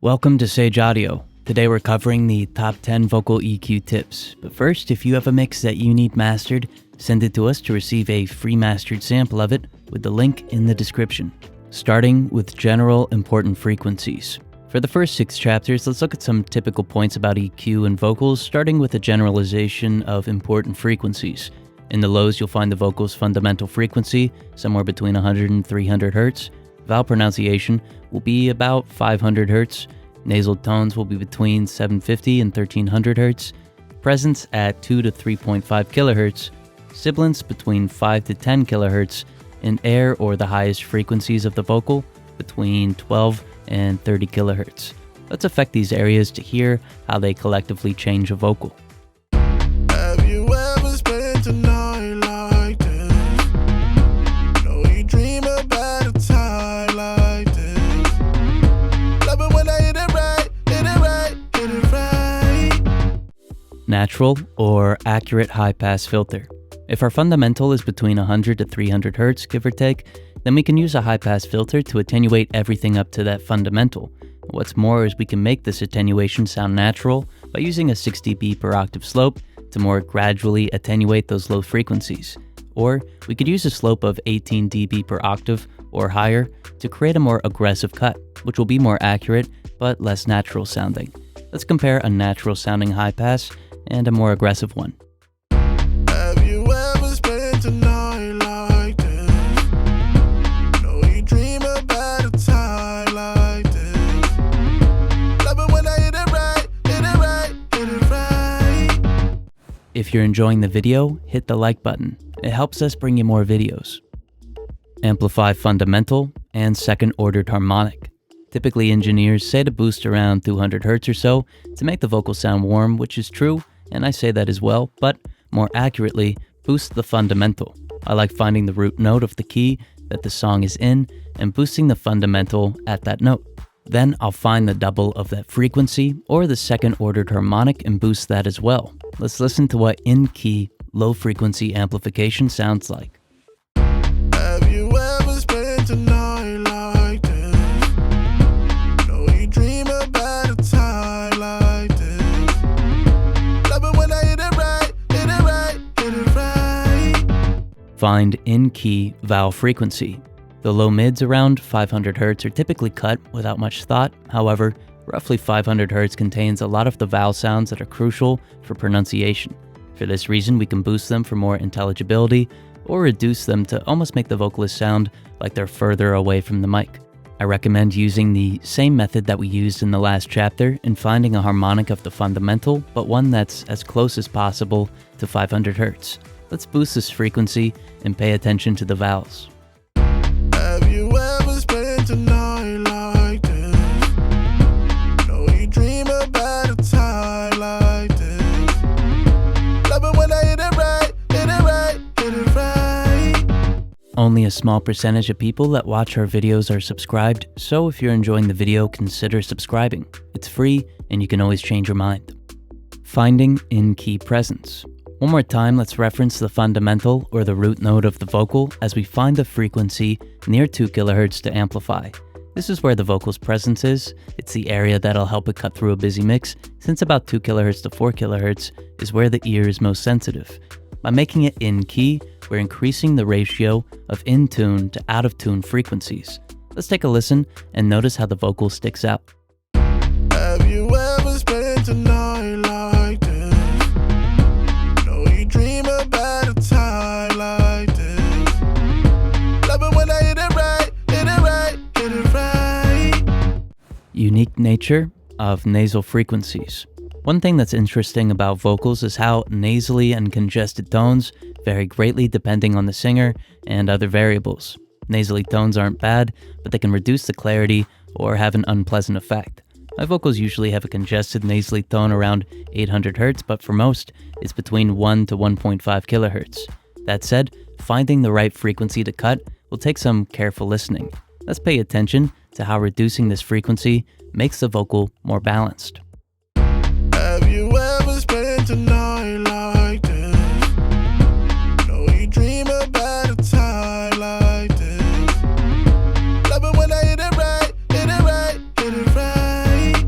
Welcome to Sage Audio. Today we're covering the top 10 vocal EQ tips. But first, if you have a mix that you need mastered, send it to us to receive a free mastered sample of it with the link in the description. Starting with general important frequencies. For the first 6 chapters, let's look at some typical points about EQ and vocals, starting with a generalization of important frequencies. In the lows, you'll find the vocal's fundamental frequency, somewhere between 100 and 300 Hz. Vowel pronunciation will be about 500 Hz. Nasal tones will be between 750 and 1300 Hz. Presence at 2 to 3.5 kHz. Sibilance between 5 to 10 kHz. And air, or the highest frequencies of the vocal, between 12 and 30 kHz. Let's affect these areas to hear how they collectively change a vocal. Have you ever spent a night like this? No, you dream about a time like this. Love it when I hit it right, hit it right, hit it right. Natural or accurate high-pass filter. If our fundamental is between 100 to 300 Hz, give or take, then we can use a high-pass filter to attenuate everything up to that fundamental. What's more is we can make this attenuation sound natural by using a 6 dB per octave slope to more gradually attenuate those low frequencies. Or we could use a slope of 18 dB per octave or higher to create a more aggressive cut, which will be more accurate but less natural sounding. Let's compare a natural sounding high pass and a more aggressive one. Have you ever spent a night like this? No, you dream about a time like this. Love it when I hit it right, hit it right, hit it right. If you're enjoying the video, hit the like button. It helps us bring you more videos. Amplify fundamental and second ordered harmonic. Typically, engineers say to boost around 200 Hz or so to make the vocal sound warm, which is true, and I say that as well, but more accurately, boost the fundamental. I like finding the root note of the key that the song is in and boosting the fundamental at that note. Then I'll find the double of that frequency or the second ordered harmonic and boost that as well. Let's listen to what in-key, low-frequency amplification sounds like. Have you ever spent a night like this? No, you dream about a time like this. Love it when I hit it right, hit it right, hit it right. Find in-key vowel frequency. The low mids around 500 Hz are typically cut without much thought. However, roughly 500 Hz contains a lot of the vowel sounds that are crucial for pronunciation. For this reason, we can boost them for more intelligibility or reduce them to almost make the vocalist sound like they're further away from the mic. I recommend using the same method that we used in the last chapter in finding a harmonic of the fundamental, but one that's as close as possible to 500 Hz. Let's boost this frequency and pay attention to the vowels. Have you ever spent a night like this? No, you dream about a time like this. Love it when I hit it right, hit it right, hit it right. Only a small percentage of people that watch our videos are subscribed, so if you're enjoying the video, consider subscribing. It's free and you can always change your mind. Finding in-key presence. One more time, let's reference the fundamental or the root note of the vocal as we find the frequency near 2 kHz to amplify. This is where the vocal's presence is. It's the area that'll help it cut through a busy mix, since about 2 kHz to 4 kHz is where the ear is most sensitive. By making it in key, we're increasing the ratio of in-tune to out-of-tune frequencies. Let's take a listen and notice how the vocal sticks out. Have you ever spent a night like this? No, you dream about a time like this. Love it when I hit it right, hit it right, hit it right. Unique nature of nasal frequencies. One thing that's interesting about vocals is how nasally and congested tones vary greatly depending on the singer and other variables. Nasally tones aren't bad, but they can reduce the clarity or have an unpleasant effect. My vocals usually have a congested nasally tone around 800 Hz, but for most, it's between 1 to 1.5 kHz. That said, finding the right frequency to cut will take some careful listening. Let's pay attention to how reducing this frequency makes the vocal more balanced. Have you ever spent a night like this? No, you dream about a time like this. Love it when I hit it right, hit it right, hit it right.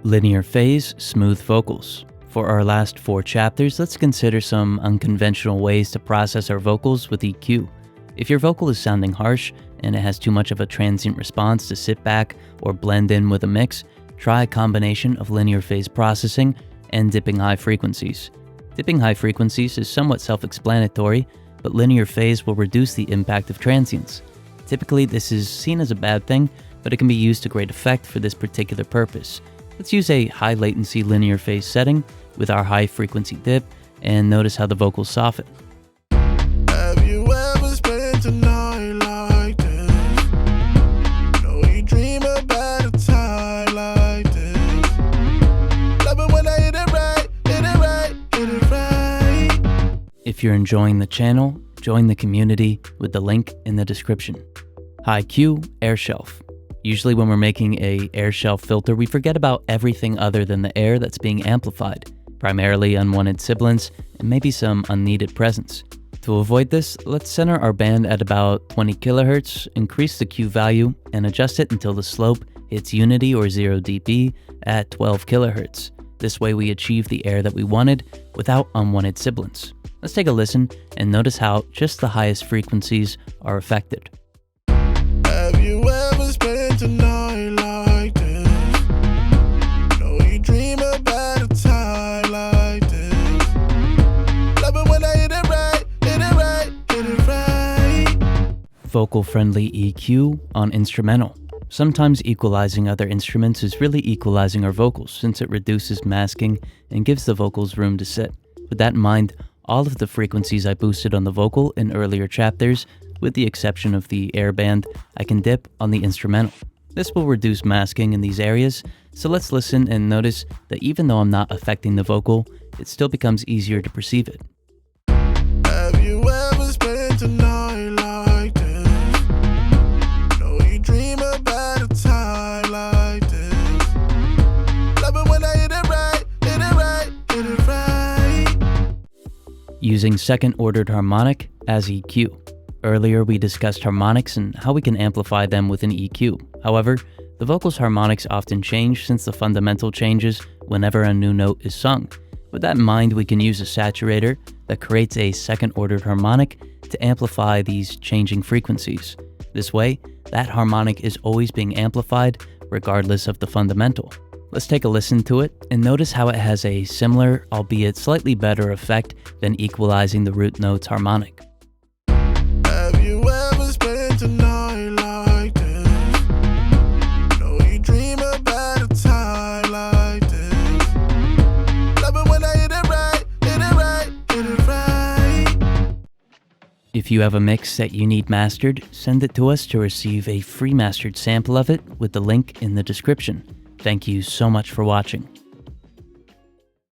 Linear phase, smooth vocals. For our last 4 chapters, let's consider some unconventional ways to process our vocals with EQ. If your vocal is sounding harsh and it has too much of a transient response to sit back or blend in with a mix, try a combination of linear phase processing and dipping high frequencies. Dipping high frequencies is somewhat self-explanatory, but linear phase will reduce the impact of transients. Typically, this is seen as a bad thing, but it can be used to great effect for this particular purpose. Let's use a high latency linear phase setting with our high frequency dip and notice how the vocals soften. Have you ever spent a night like this? No, you dream about a time like this. Love it when I hit it right, hit it right, hit it right. If you're enjoying the channel, join the community with the link in the description. High Q, air shelf. Usually when we're making a air shelf filter, we forget about everything other than the air that's being amplified, primarily unwanted sibilance and maybe some unneeded presence. To avoid this, let's center our band at about 20 kHz, increase the Q value, and adjust it until the slope hits unity or 0 dB at 12 kHz. This way we achieve the air that we wanted without unwanted sibilance. Let's take a listen and notice how just the highest frequencies are affected. Have you ever spent a night like this? No, you dream about a time like this. Love it when I hit it right, hit it right, hit it right. Vocal-friendly EQ on instrumental. Sometimes equalizing other instruments is really equalizing our vocals since it reduces masking and gives the vocals room to sit. With that in mind, all of the frequencies I boosted on the vocal in earlier chapters, with the exception of the air band, I can dip on the instrumental. This will reduce masking in these areas, so let's listen and notice that even though I'm not affecting the vocal, it still becomes easier to perceive it. Have you ever spent a night like this? No, you dream about a time like this. Love it when I hit it right, hit it right, hit it right. Using second-ordered harmonic as EQ. Earlier, we discussed harmonics and how we can amplify them with an EQ. However, the vocal's harmonics often change since the fundamental changes whenever a new note is sung. With that in mind, we can use a saturator that creates a second-ordered harmonic to amplify these changing frequencies. This way, that harmonic is always being amplified regardless of the fundamental. Let's take a listen to it and notice how it has a similar, albeit slightly better effect than equalizing the root note's harmonic. Have you ever spent a night like this? No, you dream about a time like this. Love it when I hit it right, hit it right, hit it right. If you have a mix that you need mastered, send it to us to receive a free mastered sample of it with the link in the description. Thank you so much for watching.